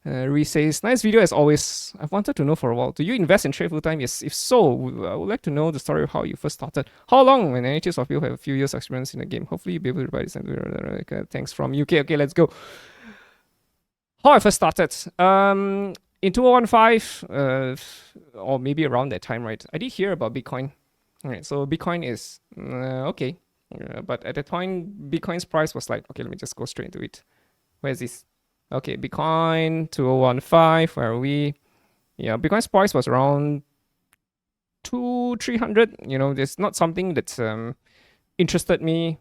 Ree says, nice video as always. I've wanted to know for a while. Do you invest in trade full time? Yes. If so, I would like to know the story of how you first started. How long? When NHS of you have a few years experience in the game. Hopefully you'll be able to provide this. Thanks from UK. Okay, let's go. How I first started. In 2015, or maybe around that time, right? I did hear about Bitcoin. All right, so Bitcoin is okay. But at that point, Bitcoin's price was like, okay, let me just go straight into it. Where is this? Okay, Bitcoin 2015. Where are we? Yeah, Bitcoin's price was around 300. There's not something that's interested me.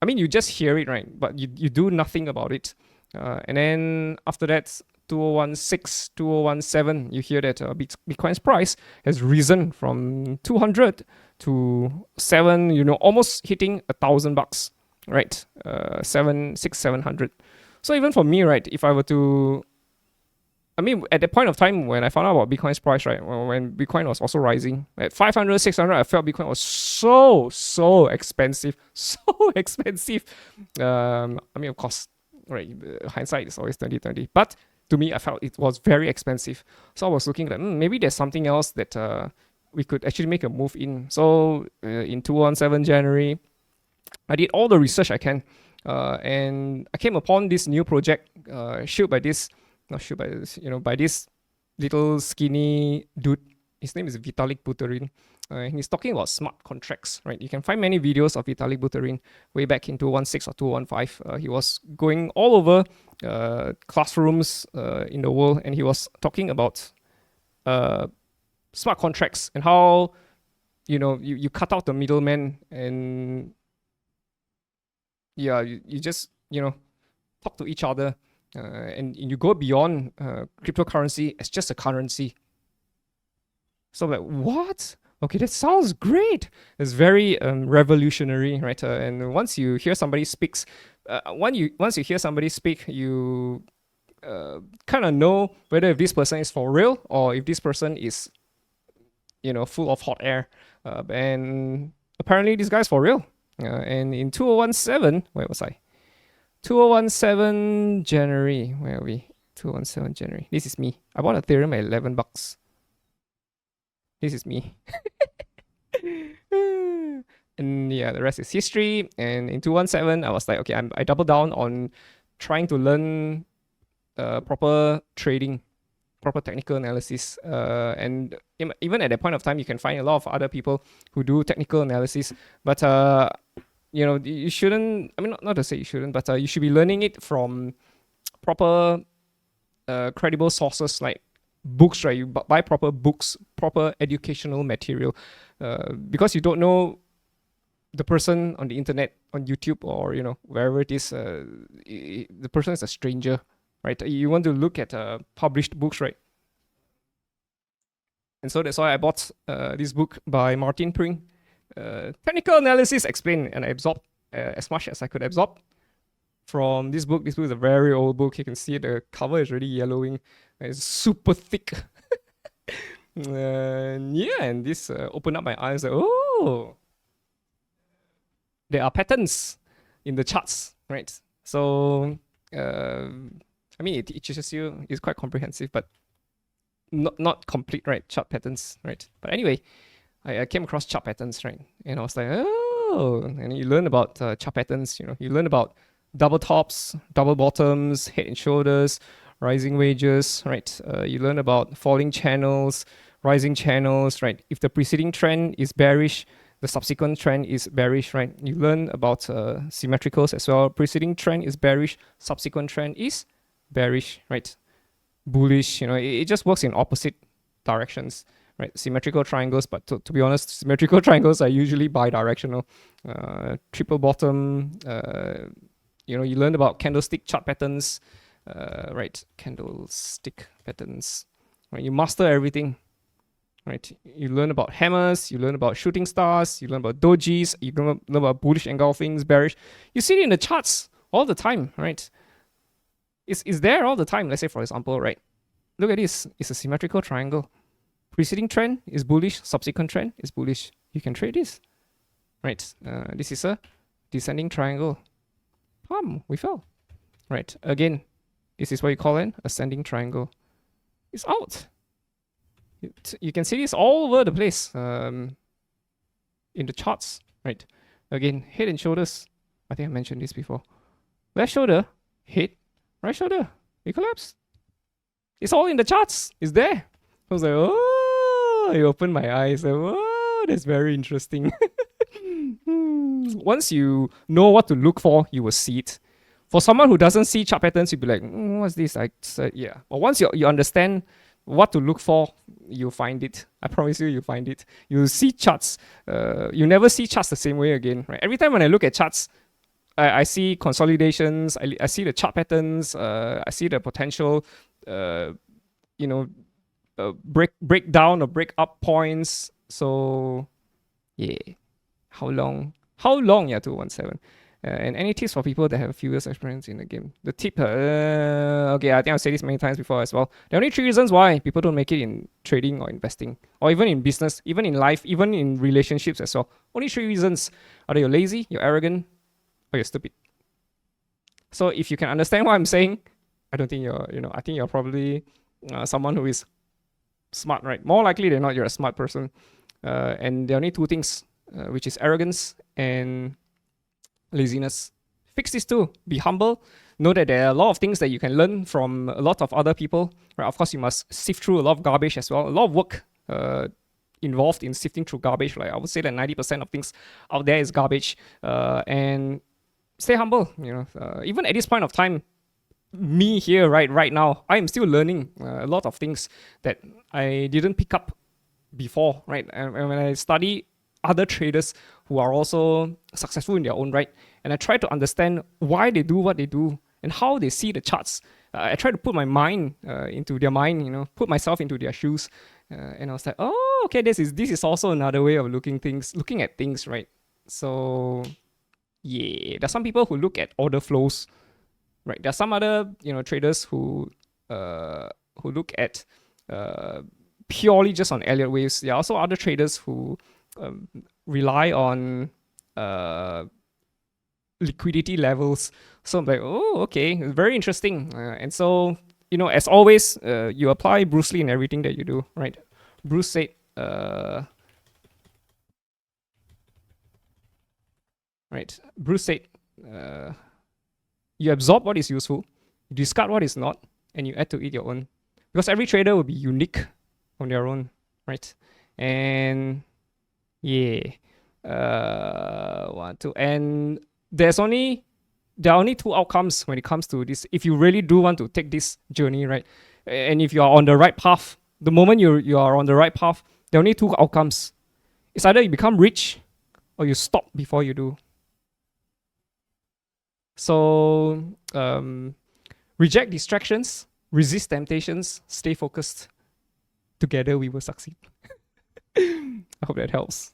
I mean, you just hear it, right? But you do nothing about it. And then after that, 2016, 2017, you hear that Bitcoin's price has risen from 200 to 7, almost hitting $1,000, right? 700. So even for me, right, if I were to, I mean, at the point of time when I found out about Bitcoin's price, right, when Bitcoin was also rising at 500, 600, I felt Bitcoin was so expensive, so expensive. I mean, of course, right, hindsight is always 2020, but to me, I felt it was very expensive. So I was looking at maybe there's something else that we could actually make a move in. So in 2017 January, I did all the research I can, and I came upon this new project, by this little skinny dude. His name is Vitalik Buterin. He's talking about smart contracts, right? You can find many videos of Vitalik Buterin way back in 2016 or 2015. He was going all over classrooms in the world, and he was talking about smart contracts and how you cut out the middleman, and you just talk to each other, and you go beyond cryptocurrency as just a currency. So I'm like, what? Okay, that sounds great. It's very revolutionary, right? And once you hear somebody speaks, once you hear somebody speak, you kind of know whether if this person is for real or if this person is, full of hot air. And apparently, this guy's for real. And in 2017, where was I? 2017 January. Where are we? 2017 January. This is me. I bought Ethereum at $11. This is me. And yeah, the rest is history. And in 2017, I was like, okay, I doubled down on trying to learn proper trading, proper technical analysis. And even at that point of time, you can find a lot of other people who do technical analysis. But you shouldn't. I mean, not to say you shouldn't, but you should be learning it from proper, credible sources like books, right? You buy proper books, proper educational material, because you don't know the person on the internet, on YouTube, or wherever it is. The person is a stranger, right? You want to look at published books, right? And so that's why I bought this book by Martin Pring, Technical Analysis Explained, and I absorbed as much as I could absorb from this book. This book is a very old book. You can see the cover is already yellowing. It's super thick. And this opened up my eyes. Like, oh, there are patterns in the charts, right? So, I mean, it teaches you. It's quite comprehensive, but not complete, right? Chart patterns, right? But anyway, I came across chart patterns, right? And I was like, oh, and you learn about chart patterns. You learn about double tops, double bottoms, head and shoulders, rising wedges, right? You learn about falling channels, rising channels, right? If the preceding trend is bearish, the subsequent trend is bearish, right? You learn about symmetricals as well. Preceding trend is bearish, subsequent trend is bearish, right? Bullish, it just works in opposite directions, right? Symmetrical triangles, but to be honest, symmetrical triangles are usually bi-directional. Triple bottom, you learn about candlestick chart patterns, right? Candlestick patterns, right? You master everything, right? You learn about hammers, you learn about shooting stars, you learn about dojis, you learn about bullish engulfings, bearish. You see it in the charts all the time, right? It's there all the time. Let's say, for example, right? Look at this. It's a symmetrical triangle. Preceding trend is bullish, subsequent trend is bullish. You can trade this, right? This is a descending triangle. We fell, right? Again, This is what you call an ascending triangle. It's out. You can see this all over the place in the charts, right? Again, head and shoulders. I think I mentioned this before. Left shoulder, head, right shoulder, it collapsed. It's all in the charts. It's there. I was like, oh, it opened my eyes. Like, oh, that's very interesting. Once you know what to look for, you will see it. For someone who doesn't see chart patterns, you'll be like, what's this? Yeah. But once you understand what to look for, you'll find it. I promise you, you'll find it. You'll see charts. You never see charts the same way again, right? Every time when I look at charts, I see consolidations. I see the chart patterns. I see the potential, break down or break up points. So, yeah. How long? Yeah, 217. And any tips for people that have a few years experience in the game? The tip, okay, I think I've said this many times before as well. There are only 3 reasons why people don't make it in trading or investing, or even in business, even in life, even in relationships as well. Only 3 reasons. Either you're lazy, you're arrogant, or you're stupid. So if you can understand what I'm saying, I don't think I think you're probably someone who is smart, right? More likely than not, you're a smart person. And there are only 2 things, which is arrogance and laziness. Fix these 2. Be humble. Know that there are a lot of things that you can learn from a lot of other people. Right? Of course, you must sift through a lot of garbage as well. A lot of work involved in sifting through garbage. Like I would say that 90% of things out there is garbage. And stay humble. Even at this point of time, me here right now, I am still learning a lot of things that I didn't pick up before. Right, and when I study other traders who are also successful in their own right, and I try to understand why they do what they do and how they see the charts. I try to put my mind into their mind, put myself into their shoes, and I was like, oh, okay, this is also another way of looking at things, right? So yeah, there's some people who look at order flows, right? There's some other traders who look at purely just on Elliott waves. There are also other traders who rely on liquidity levels. So I'm like, oh, okay, very interesting. And so, as always, you apply Bruce Lee in everything that you do, right? Bruce said, you absorb what is useful, you discard what is not, and you add to it your own. Because every trader will be unique on their own, right? And yeah, and there are only 2 outcomes when it comes to this. If you really do want to take this journey, right, and if you are on the right path, the moment you are on the right path, there are only 2 outcomes. It's either you become rich or you stop before you do. So reject distractions, resist temptations, stay focused. Together we will succeed. I hope that helps.